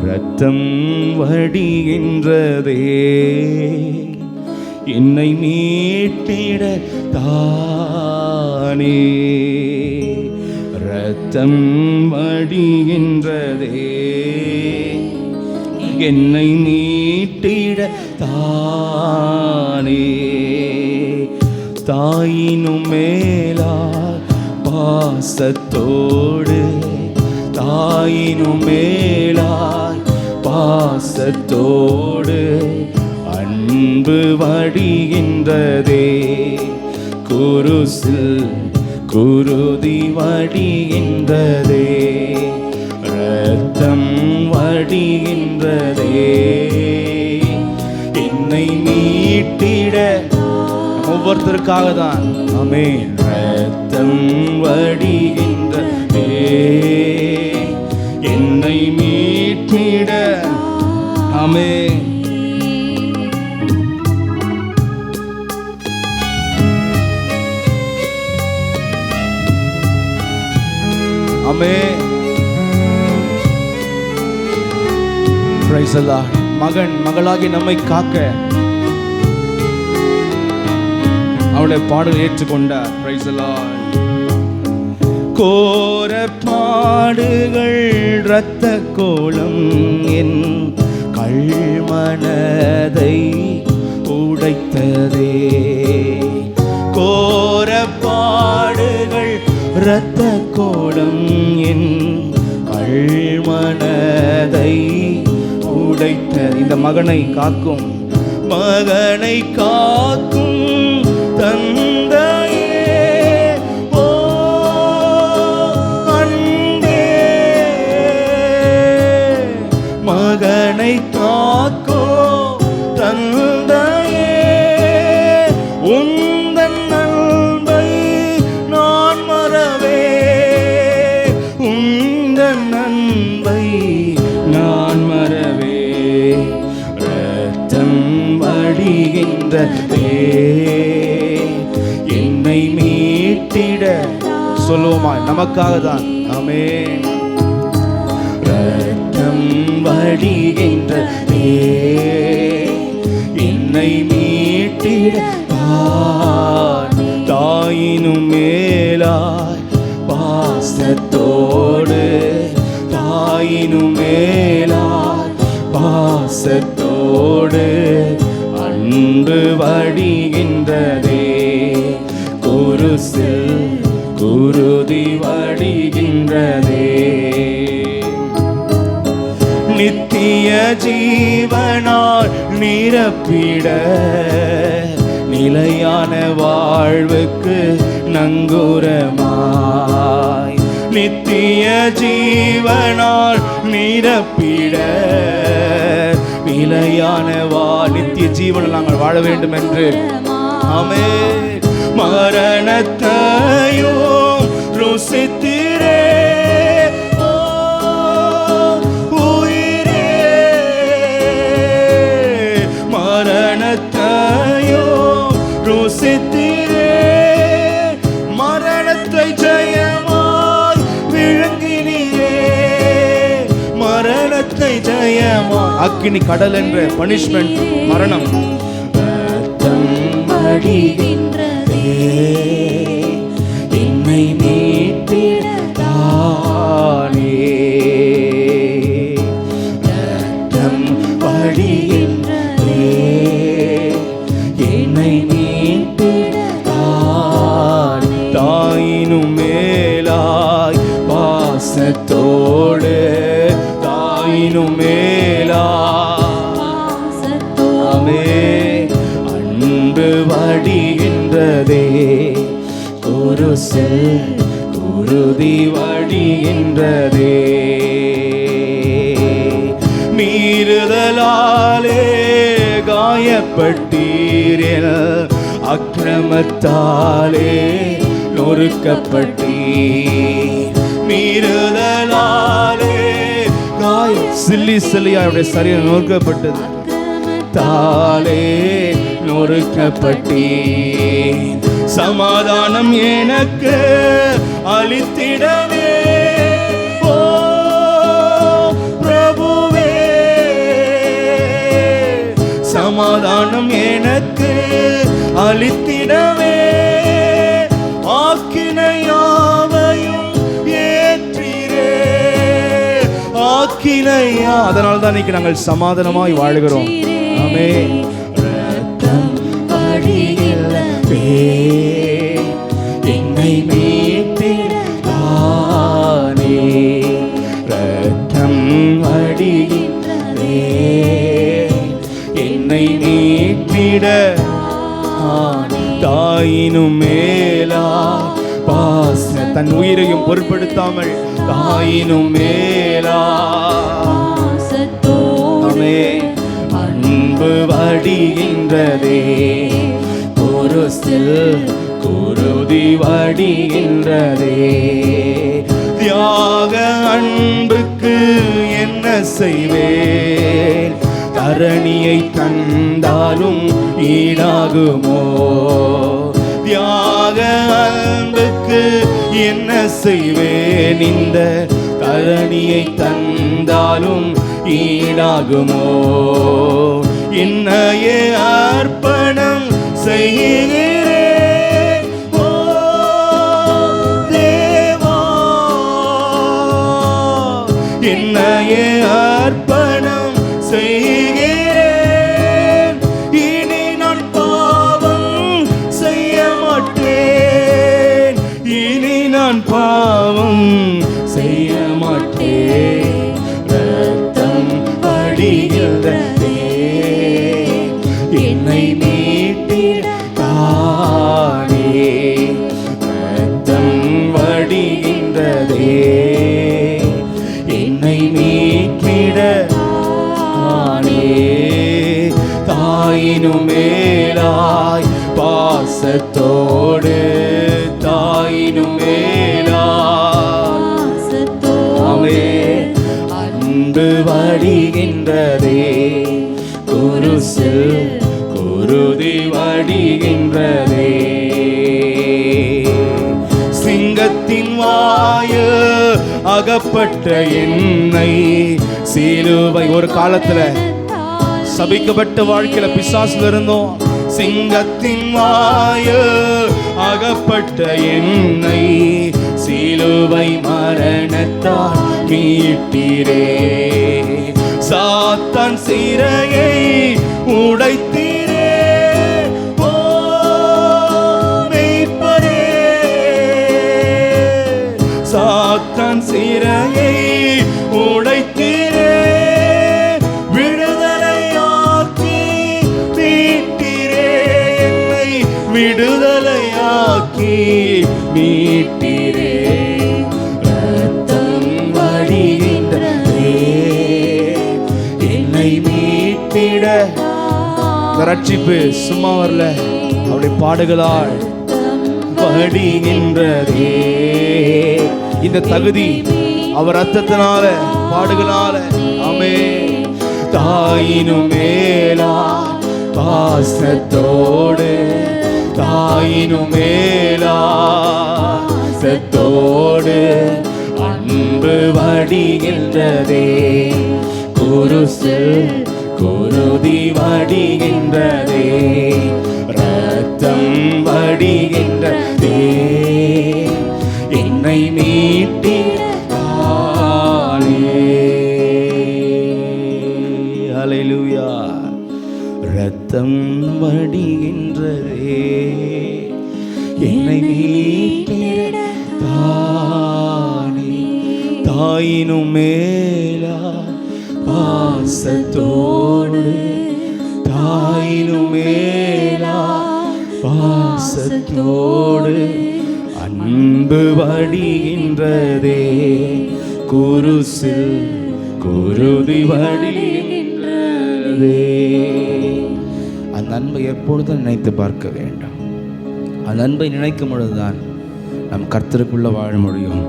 இரத்தம் வடிகின்றதே என்னை மீட்டிட தானே. இரத்தம் வடிகின்றதே என்னை மீட்டிட தானே. தாயினும் மேலாய் பாசத்தோடு, தாயினும் மேலாய் பாசத்தோடு அன்பு வடிகின்றதே. குருசில் குருதி வடிகின்றதே, இரத்தம் வடிகின்றதே என்னை மீட்டிட. ஒவ்வொருத்தருக்காக தான். ஆமென். இரத்தம் வடிகின்றதே என்னை மீட்டிட. ஆமென். ஆமென். Praise the Lord. மகன் மகளாகி நம்மை காக்க அவளை பாடல் ஏற்றுக்கொண்டார். Praise the Lord. கோர பாடுகள் இரத்த கோலம் என் கல்மனதை உடைத்ததே. கோர பாடுகள் இரத்த கோலம் என் கல்மனதை உடைத்த. இந்த மகனை காக்கும், மகனை காக்கும் தந்தையே, ஓ அன்பே, மகனை காக்கும் தந்தையே, உந்தன் அன்பை நான் மறவே, உந்தன் அன்பை நான் மறவே. இரத்தம் வடிகின்றதே என்னை மீட்டிட. சொல்லுவோமா? நமக்காக தான். ஆமென். இரத்தம் வடிகின்றதே என்னை மீட்டிட. தாயினும் மேலாய் பாசத்தோடு, தாயினும் மேலாய் பாசத்தோடு அன்பு வடிகின்றதே. குருசில் குருதி வடிகின்றதே. நித்திய ஜீவனால் நிரப்பிட, நிலையான வாழ்வுக்கு நங்கூரமாய், நித்திய ஜீவனால் நிரப்பிட, நிலையான நித்திய ஜீவனில் நாங்கள் வாழ வேண்டும் என்று. ஆமென். மரணத்தையும் ருசித்திரே, ஓ உயிரே, மரணத்தையும் ருசித்திரே, மரணத்தை ஜெயமாய் விழுங்கினீரே, மரணத்தை ஜெயமாய். அக்கினி கடல் என்ற பனிஷ்மெண்ட், மரணம். இரத்தம் வடிகின்றதே என்னை மீட்டிட தானே. இரத்தம் வடிகின்றதே என்னை மீட்டிட தானே. தாயினும் மேலாய் பாசத்தோடு, தாயினும் மேலாய். ஆமென். அன்பு வடிகின்றதே குருசில் குருதி வடிகின்றதே. மீறுதலாலே காயப்பட்டீர், அக்கிரமத்தாலே நொறுக்கப்பட்டீர். மீறுதலாலே சில்லி சில்லியா அவருடைய சரீரம் நொறுக்கப்பட்டது, தாலே நொறுக்கப்பட்டீர். சமாதானம் எனக்கு அளித்திடவே, ஓ பிரபுவே, எனக்கு அளித்திடவே ஆக்கினையாவையும் ஏற்றிரே. ஆக்கினையா, அதனால தான் இன்னைக்கு நாங்கள் சமாதானமாய் வாழுகிறோம். ஆமென். ரத்தம் வடிகிறதே என்னை மீட்டிடானே. ரத்தம் வடிகிறதே என்னை மீட்டிட. தாயினும் மேலா பாச தன் உயிரையும் பொருட்படுத்தாமல் தாயினும் மேலா அன்பு வடிகின்றதே. குருசில் குருதி வடிகின்றதே. தியாக அன்புக்கு என்ன செய்வேன்? தரணியை தந்தாலும் ஈடாகுமோ? தியாக அன்புக்கு என்ன செய்வேன்? இந்த தரணியை தந்தாலும் ஈடாகுமோ? என்னையே அர்ப்பணம் செய்கிறேன் ஓ தேவா. என்னையே அர்ப்பணம் செய்கிறேன். இனி நான் பாவம் செய்ய மாட்டேன். இனி நான் பாவம் செய்ய மாட்டேன். ரத்தம் வடிகிறதே என்னை மீட்டிடானே. ரத்தம் வடிகின்றதே என்னை மீட்டிடானே. தாயினும் மேலாய் பாசத்தோடு தாயினும் மேலாய் ஆமென் அன்பு வடிகின்றதே. குருசில் குருதி வடிகின்றதே. சிங்கத்தின் வாயில் அகப்பட்ட என்னை சிலுவை. ஒரு காலத்துல சபிக்கப்பட்ட வாழ்க்கையில பிசாசுல இருந்தோம். சிங்கத்தின் வாயில் அகப்பட்ட என்னை சிலுவை மரணத்தால் மீட்டீரே. சாத்தான் சிறையை உடைத்தீரே ஓ மீட்பரே. சாத்தான் சிறையை உடைத்தீரே. விடுதலையாக்கி மீட்டீரே. என்னை விடுதலையாக்கி மீட்டீரே. ரத்தம் வடிகின்றதே என்னை மீட்டிட. ரட்சிப்பு சும்மா வரல, அவருடைய பாடுகளால் வடிகின்றதே. இந்த தகுதி அவர் ரத்தத்தினால பாடுகளால. ஆமென். தாயினும் மேலா பாசத்தோடு தாயினும் மேலா பாசத்தோடு அன்பு வடிகின்றதே. குருசில் குருதி வடிகின்றதே. ரத்தம் வடிகின்றதே என்னை மீட்டிடானே. ஹல்லேலூயா. ரத்தம் வடிகின்றதே என்னை மீட்டிடானே. தாயினும் மேலா பாசத்தோடு தாயினும் மேலா பாசத்தோடு அன்பு வடிகின்றதே. குருசில் குருதி வடிகின்றதே. அந்த அன்பை எப்பொழுதும் நினைத்து பார்க்க வேண்டும். அந்த அன்பை நினைக்கும் பொழுதுதான் நம் கர்த்தருக்குள்ள வாழ முடியும்.